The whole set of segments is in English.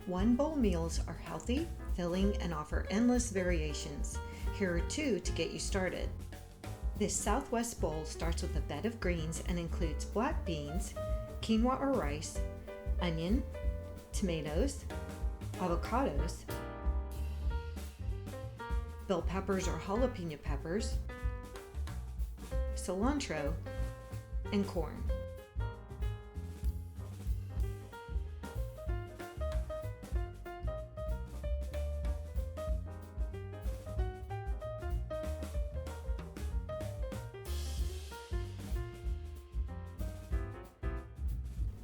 One bowl meals are healthy, filling, and offer endless variations. Here are two to get you started. This Southwest bowl starts with a bed of greens and includes black beans, quinoa or rice, onion, tomatoes, avocados, bell peppers or jalapeno peppers, cilantro, and corn.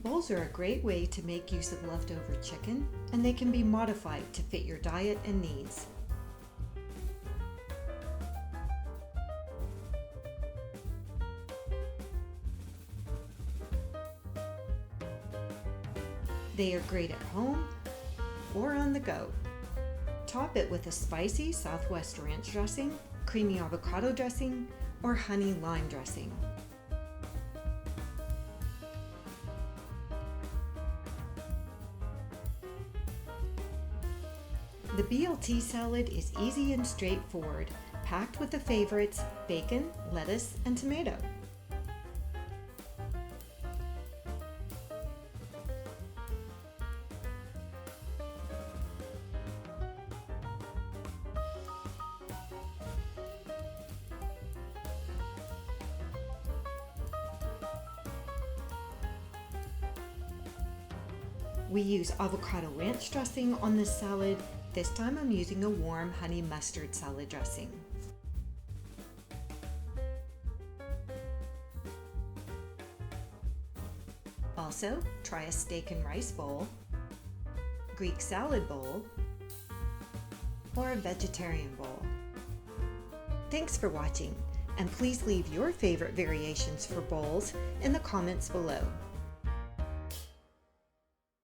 Bowls are a great way to make use of leftover chicken, and they can be modified to fit your diet and needs. They are great at home or on the go. Top it with a spicy Southwest ranch dressing, creamy avocado dressing, or honey lime dressing. The BLT salad is easy and straightforward, packed with the favorites, bacon, lettuce, and tomato. We use avocado ranch dressing on this salad. This time I'm using a warm honey mustard salad dressing. Also, try a steak and rice bowl, Greek salad bowl, or a vegetarian bowl. Thanks for watching, and please leave your favorite variations for bowls in the comments below.